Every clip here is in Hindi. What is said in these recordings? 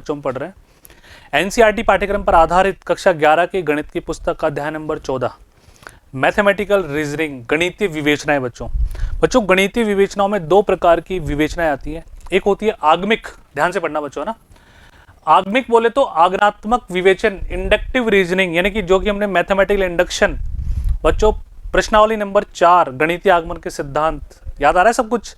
बच्चों में पढ़ रहे हैं। एनसीईआरटी पाठ्यक्रम पर आधारित कक्षा 11 की गणित की पुस्तक का अध्याय नंबर 14 मैथमेटिकल रीजनिंग, गणितीय विवेचनाएं। बच्चों गणितीय विवेचनाओं में दो प्रकार की विवेचनाएं आती है। एक होती है आगमिक, ध्यान से पढ़ना बच्चों ना। आगमिक बोले तो आगनात्मक विवेचन, इंडक्टिव रीजनिंग, यानी कि जो कि हमने मैथमेटिकल इंडक्शन, बच्चों प्रश्नावली नंबर 4 गणितीय आगमन के सिद्धांत, याद आ रहा है सब कुछ।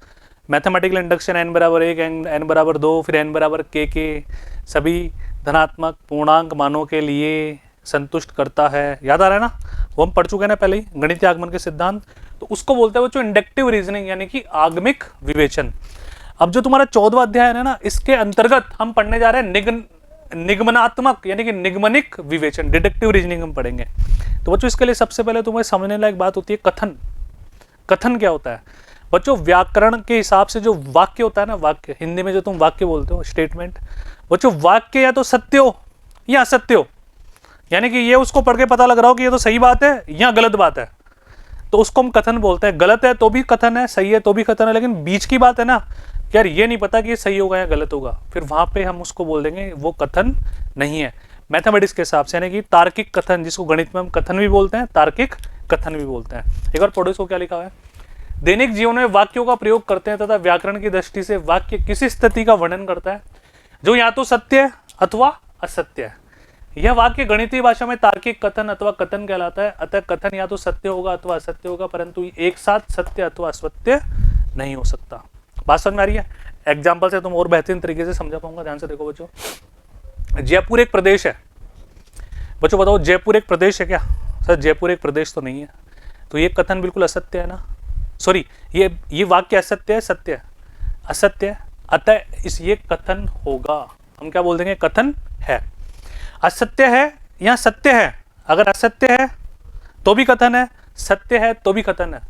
मैथमेटिकल इंडक्शन n बराबर 1, n बराबर 2, फिर n बराबर k सभी धनात्मक पूर्णांक मानों के लिए संतुष्ट करता है, याद आ रहा है ना। वो हम पढ़ चुके हैं ना पहले ही, गणितीय आगमन के सिद्धांत। तो उसको बोलते हैं बच्चों इंडक्टिव रीजनिंग, यानी कि आगमिक विवेचन। अब जो तुम्हारा 14वां अध्याय है ना, इसके अंतर्गत हम पढ़ने जा रहे हैं निगमनात्मक यानी कि निगमनिक विवेचन, डिडक्टिव रीजनिंग हम पढ़ेंगे। तो बच्चों इसके लिए सबसे पहले तुम्हें समझने लायक बात होती है कथन। कथन क्या होता है बच्चों? व्याकरण के हिसाब से जो वाक्य होता है ना, वाक्य हिंदी में जो तुम वाक्य बोलते हो, स्टेटमेंट, बच्चों वाक्य या तो सत्य हो या असत्य हो, यानी कि ये उसको पढ़ के पता लग रहा हो कि ये तो सही बात है या गलत बात है, तो उसको हम कथन बोलते हैं। गलत है तो भी कथन है, सही है तो भी कथन है, लेकिन बीच की बात है ना, यार ये नहीं पता कि ये सही होगा या गलत होगा, फिर वहां पे हम उसको बोल देंगे वो कथन नहीं है मैथमेटिक्स के हिसाब से, यानी कि तार्किक कथन, जिसको गणित में हम कथन भी बोलते हैं, तार्किक कथन भी बोलते हैं। एक बार पढ़ो इसको, क्या लिखा हुआ है। दैनिक जीवन में वाक्यों का प्रयोग करते हैं तथा व्याकरण की दृष्टि से वाक्य किसी स्थिति का वर्णन करता है जो या तो सत्य है अथवा असत्य है। यह वाक्य गणितीय भाषा में तार्किक कथन अथवा कथन कहलाता है। अतः कथन या तो सत्य होगा अथवा असत्य होगा, परंतु एक साथ सत्य अथवा असत्य नहीं हो सकता। बात समझ में आ रही है? एग्जाम्पल से तुम और बेहतरीन तरीके से समझा पाऊंगा। ध्यान से देखो बच्चों, जयपुर एक प्रदेश है। बच्चों बताओ जयपुर एक प्रदेश है क्या? सर जयपुर एक प्रदेश तो नहीं है, तो ये कथन बिल्कुल असत्य है ना। सॉरी, ये वाक्य असत्य है, सत्य है, असत्य है, अतः इस ये कथन होगा। हम क्या बोल देंगे? कथन है। असत्य है या सत्य है? अगर असत्य है तो भी कथन है, सत्य है तो भी कथन है।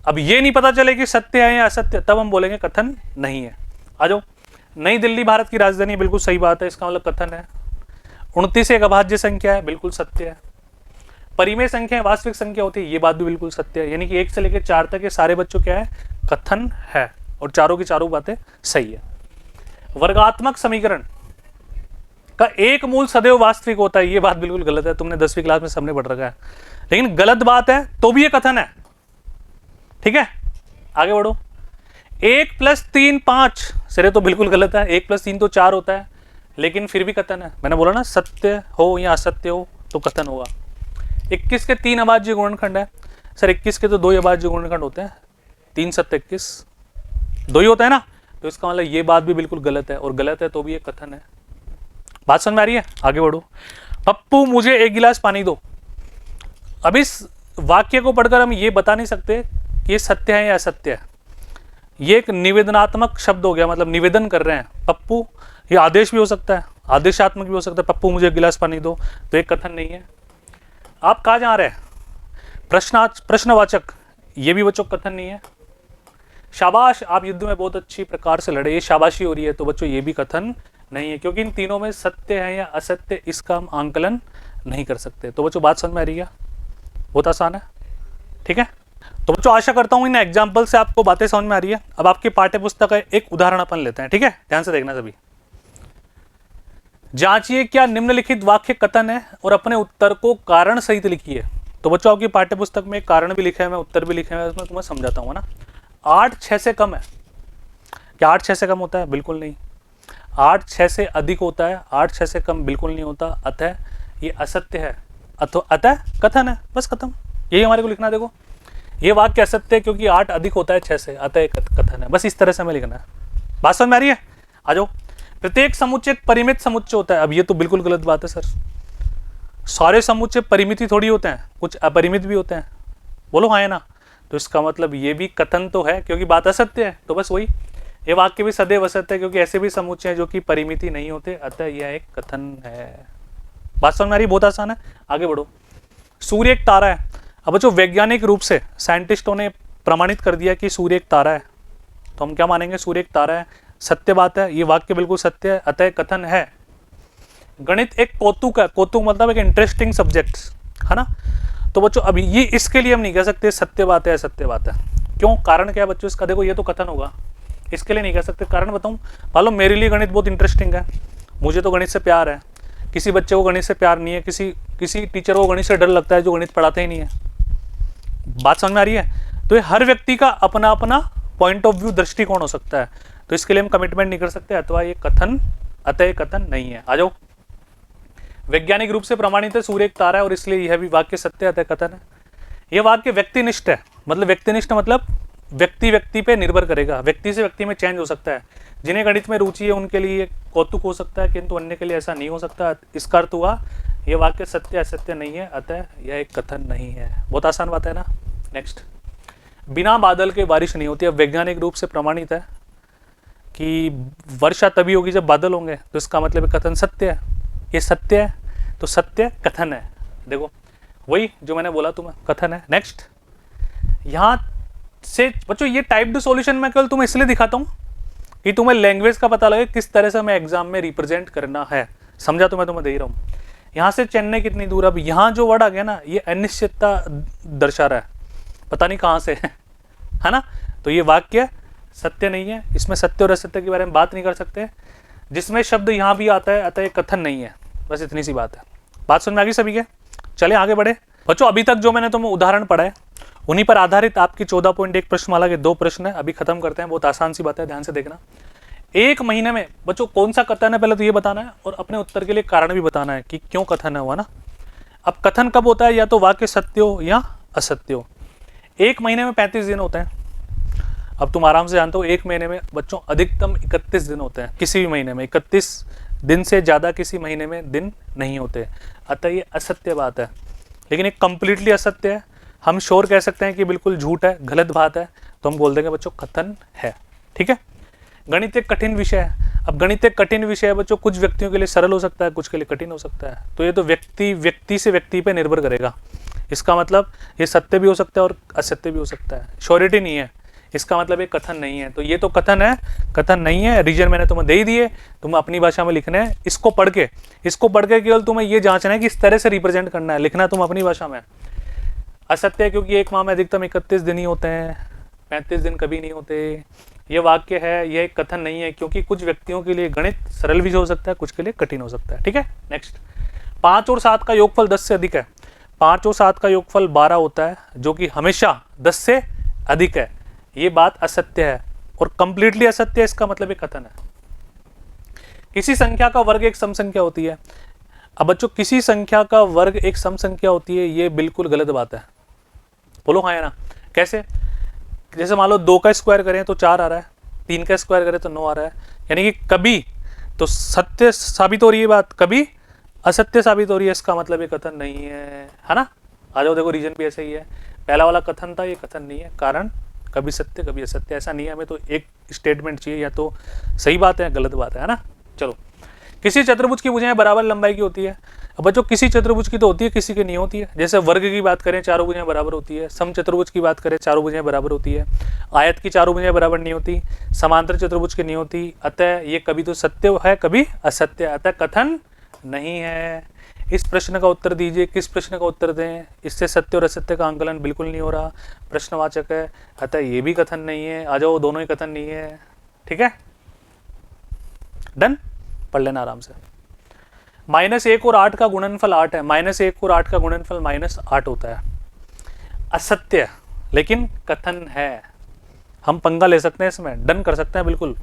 अब ये नहीं पता चले कि सत्य है या असत्य, तब हम बोलेंगे कथन नहीं है। आ जाओ, नई दिल्ली भारत की राजधानी, बिल्कुल सही बात है, इसका मतलब कथन है। 29 एक अभाज्य संख्या है, बिल्कुल सत्य है। परिमेय संख्या वास्तविक संख्या होती है, ये बात भी बिल्कुल सत्य है। यानी कि 1 से लेकर 4 तक के सारे बच्चों क्या है? कथन है, और चारों की चारों बातें सही है। वर्गात्मक समीकरण का एक मूल सदैव वास्तविक होता है, ये बात बिल्कुल गलत है, तुमने 10वीं क्लास में सबने पढ़ रखा है, लेकिन गलत बात है तो भी ये कथन है। ठीक है, आगे बढ़ो। 1 + 3 5 सिरे तो बिल्कुल गलत है, 1 + 3 तो 4 होता है, लेकिन फिर भी कथन है। मैंने बोला ना, सत्य हो या असत्य हो तो कथन होगा। 21 के 3 अभाज्य गुणनखंड है। सर 21 के तो 2 अभाज्य गुणनखंड होते हैं, 3 × 7 = 21, 2 ही होता है ना, तो इसका मतलब ये बात भी बिल्कुल गलत है, और गलत है तो भी ये कथन है। बात समझ में आ रही है? आगे बढ़ो। पप्पू मुझे 1 गिलास पानी दो। अब इस वाक्य को पढ़कर हम ये बता नहीं सकते कि ये सत्य है या असत्य है। ये एक निवेदनात्मक शब्द हो गया, मतलब निवेदन कर रहे हैं पप्पू। ये आदेश भी हो सकता है, आदेशात्मक भी हो सकता है, पप्पू मुझे 1 गिलास पानी दो, तो एक कथन नहीं है। आप कहाँ जा रहे हैं? प्रश्नवाचक, ये भी बच्चों कथन नहीं है। शाबाश आप युद्ध में बहुत अच्छी प्रकार से लड़े, ये शाबाशी हो रही है, तो बच्चों ये भी कथन नहीं है, क्योंकि इन तीनों में सत्य है या असत्य इसका हम आंकलन नहीं कर सकते। तो बच्चों बात समझ में आ रही है? बहुत आसान है। ठीक है, तो बच्चों आशा करता हूं इन एग्जाम्पल से आपको बातें समझ में आ रही है। अब आपकी पाठ्य पुस्तक का एक उदाहरण अपन लेते हैं। ठीक है, ध्यान से देखना सभी। जांचिए क्या निम्नलिखित वाक्य कथन है और अपने उत्तर को कारण सहित लिखिए। तो बच्चों आपकी पाठ्य पुस्तक में कारण भी लिखे हुए, उत्तर भी लिखे हुए, उसमें तुम्हें समझाता हूँ ना। 8 6 से कम है क्या? 8 6 से कम होता है? बिल्कुल नहीं। 8 6 से अधिक होता है, 8 6 से कम बिल्कुल नहीं होता। अतः ये असत्य है, अतः कथन है, बस खत्म। यही हमारे को लिखना। देखो ये वाक्य असत्य है क्योंकि 8 अधिक होता है 6 से, अतः कथन है, बस इस तरह से हमें लिखना है। बात समझ में आ रही है? आ जाओ। प्रत्येक समुच्चय एक परिमित समुच्चय होता है। अब ये तो बिल्कुल गलत बात है सर, सारे समुच्चय परिमित ही थोड़ी होते हैं, कुछ अपरिमित भी होते हैं। बोलो हाँ है ना? तो इसका मतलब ये भी कथन तो है, क्योंकि बात असत्य है, तो बस वही। ये वाक्य भी सदैव असत्य है क्योंकि ऐसे भी समुच्चय हैं जो कि परिमिति नहीं होते, अतः यह एक कथन है। बात समझ में आ रही? बहुत आसान है। आगे बढ़ो। सूर्य एक तारा है। अब बच्चों वैज्ञानिक रूप से साइंटिस्टों ने प्रमाणित कर दिया कि सूर्य एक तारा है, तो हम क्या मानेंगे? सूर्य एक तारा है, सत्य बात है, ये वाक्य बिल्कुल सत्य है, अतः कथन है। गणित एक कौतुक है, कौतुक मतलब एक इंटरेस्टिंग सब्जेक्ट है ना। तो बच्चों अभी ये इसके लिए हम नहीं कह सकते सत्य बात है असत्य बात है। क्यों? कारण क्या है बच्चों इसका? देखो ये तो कथन होगा, इसके लिए नहीं कह सकते। कारण बताऊं? मान लो मेरे लिए गणित बहुत इंटरेस्टिंग है मुझे तो गणित से प्यार है, किसी बच्चे को गणित से प्यार नहीं है, किसी टीचर को गणित से डर लगता है जो गणित पढ़ाते ही नहीं है। बात समझ में आ रही है? तो ये हर व्यक्ति का अपना अपना पॉइंट ऑफ व्यू, दृष्टिकोण हो सकता है, तो इसके लिए हम कमिटमेंट नहीं कर सकते, अथवा ये कथन, अतः कथन नहीं है। आ जाओ, वैज्ञानिक रूप से प्रमाणित है सूर्य एक तारा है और इसलिए यह भी वाक्य सत्य, अतः कथन है। यह वाक्य व्यक्तिनिष्ठ है, मतलब व्यक्तिनिष्ठ मतलब व्यक्ति पे निर्भर करेगा, व्यक्ति से व्यक्ति में चेंज हो सकता है। जिन्हें गणित में रुचि है उनके लिए कौतुक हो सकता है, किंतु अन्य के लिए ऐसा नहीं हो सकता। इसका अर्थ हुआ यह वाक्य सत्य असत्य नहीं है, अतः यह एक कथन नहीं है। बहुत आसान बात है ना। नेक्स्ट, बिना बादल के बारिश नहीं होती। अब वैज्ञानिक रूप से प्रमाणित है कि वर्षा तभी होगी जब बादल होंगे, तो इसका मतलब कथन सत्य है। ये सत्य है तो सत्य कथन है। देखो वही जो मैंने बोला तुम्हें, कथन है। नेक्स्ट, यहां से बच्चों ये टाइप्ड सॉल्यूशन मैं केवल तुम्हें इसलिए दिखाता हूं कि तुम्हें लैंग्वेज का पता लगे किस तरह से हमें एग्जाम में रिप्रेजेंट करना है। समझा? तो मैं तुम्हें दे ही रहा हूं। यहां से चेन्नई कितनी दूर, अब यहां जो वर्ड आ गया ना, ये अनिश्चितता दर्शा रहा है, पता नहीं कहां से है ना। तो ये वाक्य सत्य नहीं है, इसमें सत्य और असत्य के बारे में बात नहीं कर सकते। जिसमें शब्द यहां भी आता है, अतः ये कथन नहीं है। बस इतनी सी बात है। बात समझ में आ गई सभी के? चले आगे बढ़े बच्चों। अभी तक जो मैंने तुम्हें उदाहरण पढ़ा है उन्हीं पर आधारित आपकी 14.1 प्रश्नमाला के 2 प्रश्न है, अभी खत्म करते हैं। बहुत आसान सी बात है, ध्यान से देखना। एक महीने में बच्चों कौन सा कथन है पहले तो ये बताना है, और अपने उत्तर के लिए कारण भी बताना है कि क्यों कथन है हुआ ना। अब कथन कब होता है? या तो वाक्य सत्य हो या असत्य हो। एक महीने में 35 दिन होते हैं। अब तुम आराम से जानते हो एक महीने में बच्चों अधिकतम 31 दिन होते हैं। किसी भी महीने में 31 दिन से ज़्यादा किसी महीने में दिन नहीं होते, अतः ये असत्य बात है। लेकिन एक कंप्लीटली असत्य है, हम श्योर कह सकते हैं कि बिल्कुल झूठ है, गलत बात है, तो हम बोल देंगे बच्चों कथन है। ठीक है। गणित एक कठिन विषय है। अब गणित एक कठिन विषय है बच्चों, कुछ व्यक्तियों के लिए सरल हो सकता है, कुछ के लिए कठिन हो सकता है। तो ये तो व्यक्ति से व्यक्ति पे निर्भर करेगा। इसका मतलब ये सत्य भी हो सकता है और असत्य भी हो सकता है, श्योरिटी नहीं है। इसका मतलब ये कथन नहीं है। तो ये तो कथन है, कथन नहीं है। रीजन मैंने तुम्हें दे ही दिए, तुम्हें अपनी भाषा में लिखना है। इसको पढ़ के केवल तुम्हें ये जांचना है कि इस तरह से रिप्रेजेंट करना है, लिखना तुम अपनी भाषा में। असत्य है क्योंकि एक माह में अधिकतम 31 दिन ही होते हैं, 35 दिन कभी नहीं होते। ये वाक्य है, ये कथन नहीं है क्योंकि कुछ व्यक्तियों के लिए गणित सरल भी हो सकता है, कुछ के लिए कठिन हो सकता है। ठीक है। नेक्स्ट, 5 और 7 का योगफल 10 से अधिक है। 5 और 7 का योगफल 12 होता है, जो कि हमेशा 10 से अधिक है। ये बात असत्य है और कंप्लीटली असत्य है। इसका मतलब एक कथन है। किसी संख्या का वर्ग एक सम संख्या होती है। अब बच्चों किसी संख्या का वर्ग एक सम संख्या होती है, ये बिल्कुल गलत बात है। बोलो हाँ या ना। कैसे? जैसे मान लो 2 का स्क्वायर करें तो 4 आ रहा है, 3 का स्क्वायर करें तो 9 आ रहा है। यानी कि कभी तो सत्य साबित हो रही है बात, कभी असत्य साबित हो रही है। इसका मतलब ये कथन नहीं है ना। आ जाओ, देखो रीजन भी ऐसा ही है। पहला वाला कथन था, ये कथन नहीं है। कारण कभी सत्य कभी असत्य, ऐसा नहीं है। हमें तो एक स्टेटमेंट चाहिए, या तो सही बात है गलत बात है ना। चलो, किसी चतुर्भुज की भुजाएं बराबर लंबाई की होती है। अब बच्चों किसी चतुर्भुज की तो होती है, किसी की नहीं होती है। जैसे वर्ग की बात करें, चारों भुजाएं बराबर होती है। सम चतुर्भुज की बात करें, चारों भुजाएं बराबर होती है। आयत की चारों भुजाएं बराबर नहीं होती, समांतर चतुर्भुज की नहीं होती। अतः ये कभी तो सत्य है कभी असत्य, अतः कथन नहीं है। इस प्रश्न का उत्तर दीजिए, किस प्रश्न का उत्तर दें? इससे सत्य और असत्य का आंकलन बिल्कुल नहीं हो रहा, प्रश्नवाचक है, अतः ये भी कथन नहीं है। आ जाओ, दोनों ही कथन नहीं है। ठीक है, डन। पढ़ लेना आराम से। -1 और 8 का गुणनफल 8 है। -1 और 8 का गुणनफल -8 होता है। असत्य लेकिन कथन है। हम पंगा ले सकते हैं इसमें, डन कर सकते हैं बिल्कुल।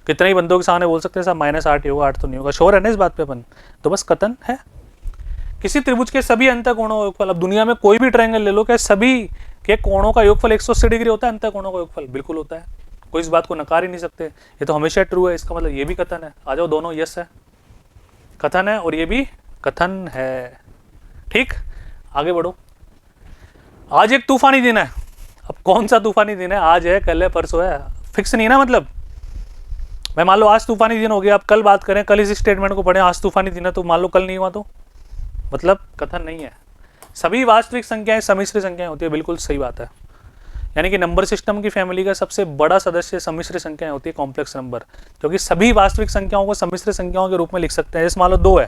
कितने ही बंदों के सामने बोल सकते हैं साहब -8 ही होगा, 8 तो नहीं होगा। श्योर है ना इस बात पे अपन? तो बस कथन है। किसी त्रिभुज के सभी अंतःकोणों का योगफल, अब दुनिया में कोई भी ट्रायंगल ले लो, क्या सभी के कोणों का योगफल 180 डिग्री होता है? अंतःकोणों का योगफल बिल्कुल होता है, कोई इस बात को नकार ही नहीं सकते। ये तो हमेशा ट्रू है, इसका मतलब ये भी कथन है। आ जाओ, दोनों यस है, कथन है और ये भी कथन है। ठीक, आगे बढ़ो। आज एक तूफानी दिन है। अब कौन सा तूफानी दिन है? आज है, कल है, परसों है, फिक्स नहीं ना। मतलब मैं मान लो आज तूफानी दिन हो गया, अब कल बात करें, कल इस स्टेटमेंट को पढ़ें, आज तूफानी दिन है, तो मान लो कल नहीं हुआ तो मतलब कथन नहीं है। सभी वास्तविक संख्याएं सम्मिश्र संख्याएं होती है, बिल्कुल सही बात है। यानी कि नंबर सिस्टम की फैमिली का सबसे बड़ा सदस्य सम्मिश्र संख्याएं होती है, कॉम्प्लेक्स नंबर, क्योंकि सभी वास्तविक संख्याओं को सम्मिश्र संख्याओं के रूप में लिख सकते हैं। जैसे मान लो 2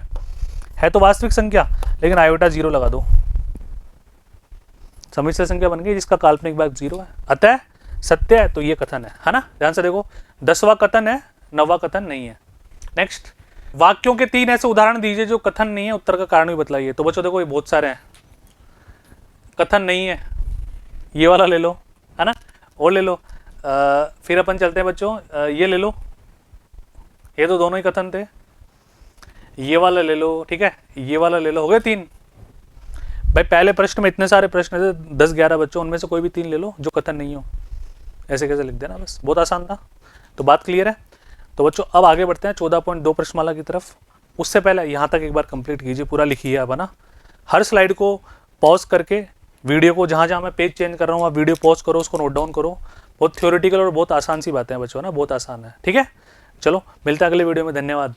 है तो वास्तविक संख्या, लेकिन आयोटा 0 लगा दो, सम्मिश्र संख्या बन गई जिसका काल्पनिक भाग 0 है, अतः सत्य है। तो ये कथन है ना। ध्यान से देखो, 10वां कथन है, 9वां कथन नहीं है। नेक्स्ट, वाक्यों के 3 ऐसे उदाहरण दीजिए जो कथन नहीं है, उत्तर का कारण भी बतलाइए। तो बच्चों देखो ये बहुत सारे हैं, कथन नहीं है, ये वाला ले लो, है ना, और ले लो। फिर अपन चलते हैं बच्चों, ये ले लो, ये तो दोनों ही कथन थे। ये वाला ले लो, ठीक है, ये वाला ले लो, हो गए 3। भाई पहले प्रश्न में इतने सारे प्रश्न थे, 10-11 बच्चों, उनमें से कोई भी 3 ले लो जो कथन नहीं हो, ऐसे कैसे लिख देना, बस बहुत आसान था। तो बात क्लियर है। तो बच्चों अब आगे बढ़ते हैं 14.2 प्रश्नमाला की तरफ। उससे पहले यहाँ तक एक बार कंप्लीट कीजिए, पूरा लिखिए आप, है ना। हर स्लाइड को पॉज करके वीडियो को, जहाँ जहाँ मैं पेज चेंज कर रहा हूँ आप वीडियो पॉज करो, उसको नोट डाउन करो। बहुत थ्योरेटिकल और बहुत आसान सी बातें हैं बच्चों, ना, बहुत आसान है, ठीक है। चलो मिलते हैं अगले वीडियो में, धन्यवाद।